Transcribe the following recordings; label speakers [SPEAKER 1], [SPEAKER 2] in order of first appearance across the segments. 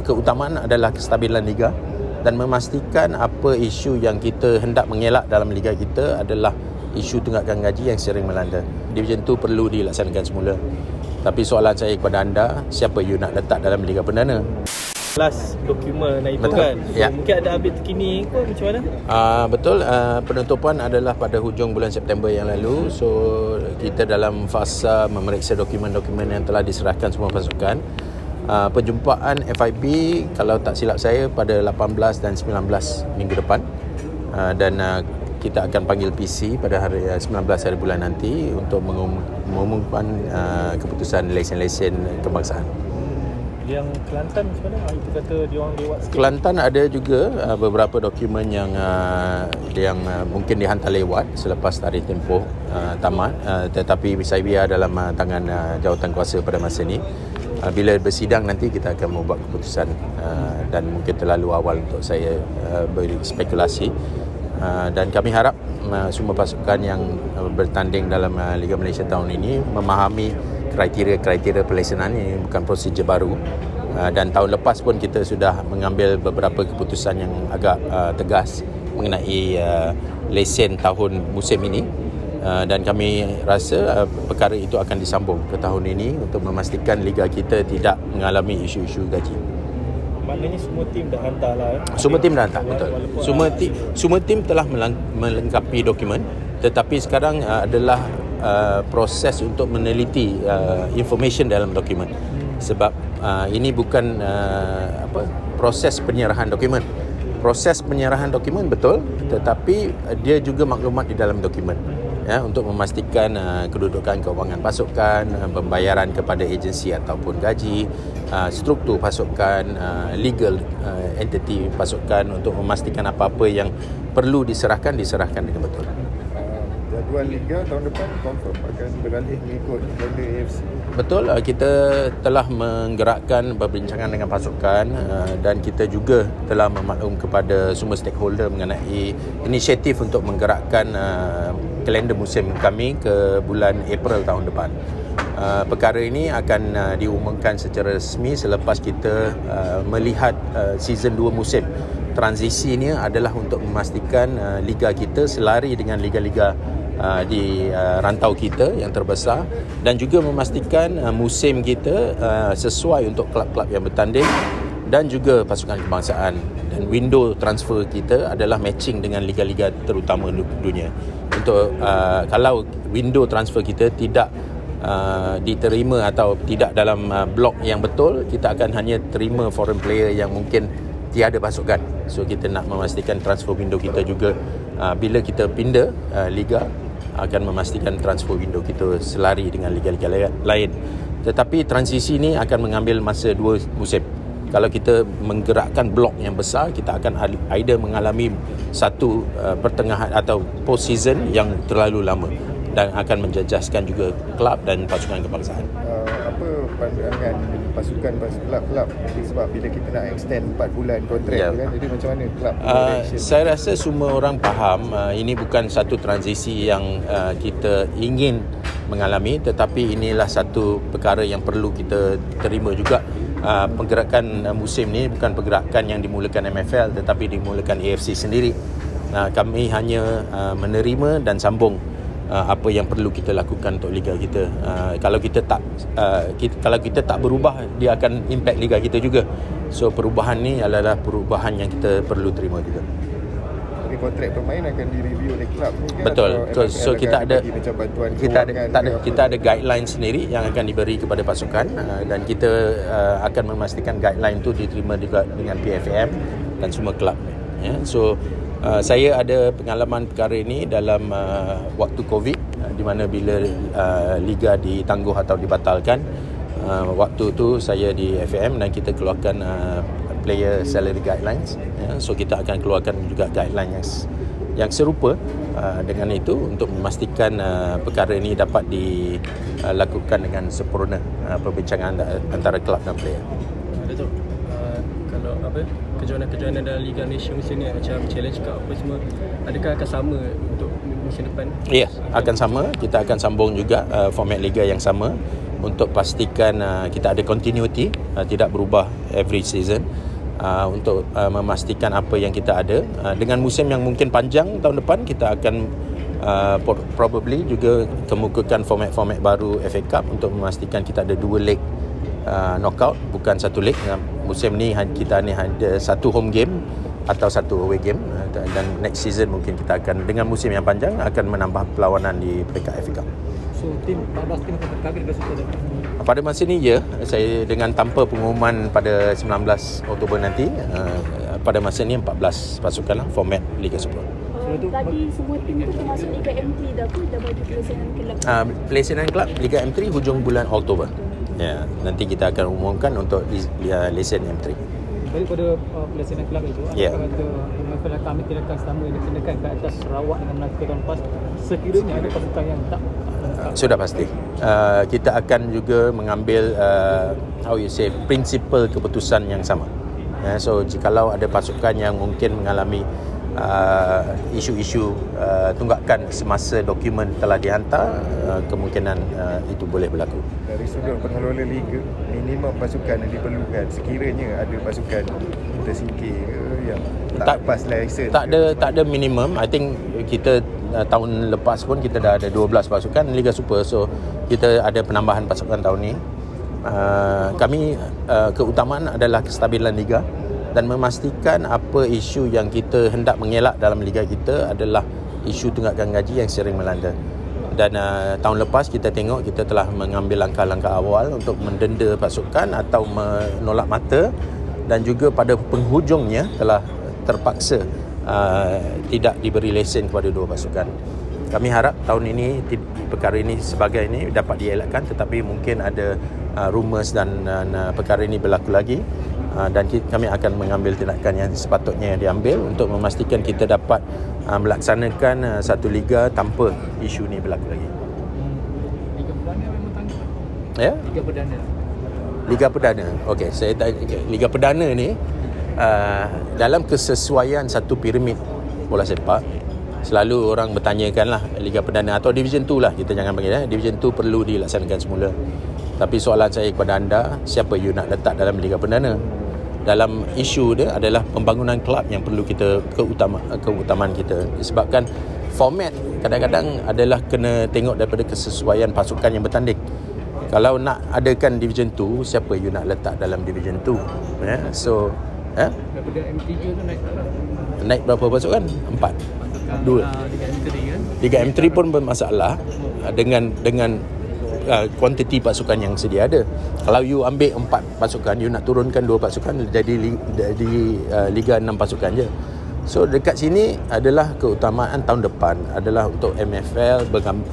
[SPEAKER 1] keutamaan adalah kestabilan liga dan memastikan apa isu yang kita hendak mengelak dalam liga kita adalah isu tunggakan gaji yang sering melanda. Division 2 perlu dilaksanakan semula. Tapi soalan saya kepada anda, siapa you nak letak dalam Liga Perdana?
[SPEAKER 2] Last dokumen itu kan, so,
[SPEAKER 1] ya.
[SPEAKER 2] Mungkin ada update terkini ke macam mana?
[SPEAKER 1] Betul, penutupan adalah pada hujung bulan September yang lalu. So kita dalam fasa memeriksa dokumen-dokumen yang telah diserahkan semua pasukan. Perjumpaan FIB kalau tak silap saya pada 18 dan 19 minggu depan, dan kita akan panggil PC pada hari 19 hari bulan nanti untuk mengumumkan keputusan lesen-lesen kebangsaan.
[SPEAKER 2] Yang Kelantan macam mana? Itu kata diorang lewat sikit.
[SPEAKER 1] Kelantan ada juga beberapa dokumen yang mungkin dihantar lewat selepas tarikh tempoh tamat, tetapi saya dalam tangan jawatankuasa pada masa ini. Bila bersidang nanti kita akan membuat keputusan, dan mungkin terlalu awal untuk saya berspekulasi, dan kami harap semua pasukan yang bertanding dalam Liga Malaysia tahun ini memahami kriteria pelesenan ini bukan prosedur baru, dan tahun lepas pun kita sudah mengambil beberapa keputusan yang agak tegas mengenai lesen tahun musim ini. Dan kami rasa perkara itu akan disambung ke tahun ini untuk memastikan liga kita tidak mengalami isu-isu gaji.
[SPEAKER 2] Maknanya semua tim dah hantar lah.
[SPEAKER 1] Semua tim dah hantar, betul. Semua tim telah melengkapi dokumen, tetapi sekarang adalah proses untuk meneliti information dalam dokumen. Sebab ini bukan proses penyerahan dokumen. Proses penyerahan dokumen betul, tetapi dia juga maklumat di dalam dokumen. Ya, untuk memastikan kedudukan keuangan pasukan, pembayaran kepada agensi ataupun gaji, struktur pasukan, legal entity pasukan, untuk memastikan apa-apa yang perlu diserahkan dengan betul.
[SPEAKER 3] Jadual Liga tahun depan confirm akan beralih mengikut Honda AFC.
[SPEAKER 1] Betul, kita telah menggerakkan perbincangan dengan pasukan, dan kita juga telah memaklum kepada semua stakeholder mengenai inisiatif untuk menggerakkan kalender musim kami ke bulan April tahun depan. Perkara ini akan diumumkan secara resmi selepas kita melihat season 2 musim. Transisi ini adalah untuk memastikan liga kita selari dengan liga-liga di rantau kita yang terbesar, dan juga memastikan musim kita sesuai untuk kelab-kelab yang bertanding dan juga pasukan kebangsaan, dan window transfer kita adalah matching dengan liga-liga terutama dunia. Untuk kalau window transfer kita tidak diterima atau tidak dalam blok yang betul, kita akan hanya terima foreign player yang mungkin tiada pasukan. So kita nak memastikan transfer window kita juga, bila kita pindah liga, akan memastikan transfer window kita selari dengan liga-liga lain. Tetapi transisi ini akan mengambil masa 2 musim. Kalau kita menggerakkan blok yang besar, kita akan either mengalami satu pertengahan atau post season yang terlalu lama dan akan menjejaskan juga kelab dan pasukan kebangsaan.
[SPEAKER 3] Apa pandangan pasukan kelab-kelab, sebab bila kita nak extend 4 bulan kontrak, kan, jadi macam mana kelab?
[SPEAKER 1] Saya rasa semua orang faham ini bukan satu transisi yang kita ingin mengalami, tetapi inilah satu perkara yang perlu kita terima juga. Pergerakan musim ni bukan pergerakan yang dimulakan MFL, tetapi dimulakan AFC sendiri. Kami hanya menerima dan sambung apa yang perlu kita lakukan untuk liga kita. Kalau kita tak berubah, dia akan impact liga kita juga. So perubahan ni adalah perubahan yang kita perlu terima juga.
[SPEAKER 3] Jadi kontrak pemain akan direview oleh kelab ni, kan?
[SPEAKER 1] Betul. So kita ada guideline sendiri yang akan diberi kepada pasukan, dan kita akan memastikan guideline itu diterima juga dengan PFM dan semua kelab. Ya. So saya ada pengalaman perkara ini dalam waktu COVID, di mana bila liga ditangguh atau dibatalkan, waktu tu saya di FM dan kita keluarkan player salary guidelines. Ya. So kita akan keluarkan juga guideline yang serupa dengan itu untuk memastikan perkara ini dapat dilakukan dengan sempurna, perbincangan antara kelab dan player.
[SPEAKER 2] Datuk, kalau kejohanan dalam Liga Malaysia musim ni, macam challenge ke apa semua, adakah akan sama untuk musim depan?
[SPEAKER 1] Ya, akan sama. Kita akan sambung juga format liga yang sama, untuk pastikan kita ada continuity, tidak berubah every season, untuk memastikan apa yang kita ada. Dengan musim yang mungkin panjang tahun depan, kita akan probably juga kemukakan format-format baru FA Cup untuk memastikan kita ada 2 leg knockout, bukan 1 leg. Musim ni kita ni ada 1 home game atau 1 away game, dan next season mungkin kita akan, dengan musim yang panjang, akan menambah perlawanan di peringkat FA Cup.
[SPEAKER 2] So tim 14 tim akan bertarung Liga Super
[SPEAKER 1] Pada masa ni saya dengan tanpa pengumuman pada 19 Oktober nanti, pada masa ni 14 pasukan lah format Liga Super.
[SPEAKER 4] Tadi semua tim tu termasuk Liga M3 dah ke? Dah bagi pelaksanaan kelab?
[SPEAKER 1] Pelaksanaan kelab Liga M3 hujung bulan Oktober. Ya, nanti kita akan umumkan untuk lesen M3.
[SPEAKER 2] Balik pada pelaksanaan kelab itu,
[SPEAKER 1] Ya.
[SPEAKER 2] apakah kata kami tindakan sama yang dikenakan ke atas Sarawak dengan Melaka tahun lepas, sekiranya ada pasukan yang tak
[SPEAKER 1] Sudah pasti. Kita akan juga mengambil prinsipal keputusan yang sama. So jikalau ada pasukan yang mungkin mengalami isu-isu tunggakan semasa dokumen telah dihantar, kemungkinan itu boleh berlaku.
[SPEAKER 3] Dari sudut pengelola liga, minimum pasukan yang diperlukan sekiranya ada pasukan tersingkir ke yang tak lepas lesen.
[SPEAKER 1] Tak ada minimum. I think kita tahun lepas pun kita dah ada 12 pasukan Liga Super, so kita ada penambahan pasukan tahun ni. Kami keutamaan adalah kestabilan liga dan memastikan apa isu yang kita hendak mengelak dalam liga kita adalah isu tunggakan gaji yang sering melanda. Dan tahun lepas kita tengok kita telah mengambil langkah-langkah awal untuk mendenda pasukan atau menolak mata, dan juga pada penghujungnya telah terpaksa tidak diberi lesen kepada 2 pasukan. Kami harap tahun ini perkara ini sebagai ini dapat dielakkan, tetapi mungkin ada rumours dan perkara ini berlaku lagi, dan kami akan mengambil tindakan yang sepatutnya diambil untuk memastikan kita dapat melaksanakan satu liga tanpa isu ini berlaku lagi.
[SPEAKER 2] Liga Perdana memang tangguh.
[SPEAKER 1] Ya?
[SPEAKER 2] Liga Perdana.
[SPEAKER 1] Liga Perdana. Okey, saya Liga Perdana ni dalam kesesuaian satu piramid bola sepak, selalu orang bertanyakan lah Liga Perdana atau Division 2 lah, kita jangan panggil Division 2 perlu dilaksanakan semula. Tapi soalan saya kepada anda, siapa you nak letak dalam Liga Perdana? Dalam isu dia adalah pembangunan kelab yang perlu kita keutamaan kita. Disebabkan format kadang-kadang adalah kena tengok daripada kesesuaian pasukan yang bertanding. Kalau nak adakan Division 2, siapa you nak letak dalam Division 2? So
[SPEAKER 2] Daripada M3 tu
[SPEAKER 1] naik berapa pasukan? 4. 2.
[SPEAKER 2] Liga M3 kan.
[SPEAKER 1] Liga M3 pun bermasalah dengan kuantiti pasukan yang sedia ada. Kalau you ambil 4 pasukan, you nak turunkan 2 pasukan jadi Liga 6 pasukan je. So dekat sini adalah keutamaan tahun depan adalah untuk MFL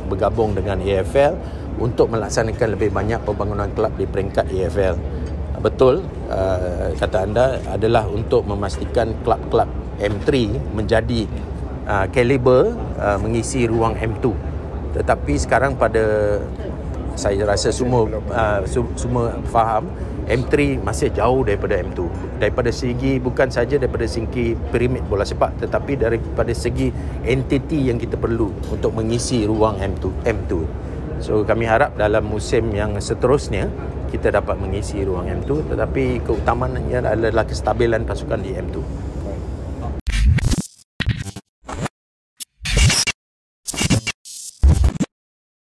[SPEAKER 1] bergabung dengan AFL untuk melaksanakan lebih banyak pembangunan kelab di peringkat AFL. Betul kata anda adalah untuk memastikan kelab-kelab M3 menjadi kaliber mengisi ruang M2. Tetapi sekarang saya rasa semua faham M3 masih jauh daripada M2. Daripada segi bukan saja daripada segi piramid bola sepak, tetapi daripada segi entiti yang kita perlu untuk mengisi ruang M2. So kami harap dalam musim yang seterusnya kita dapat mengisi ruang M2, tetapi keutamaannya adalah kestabilan pasukan di M2.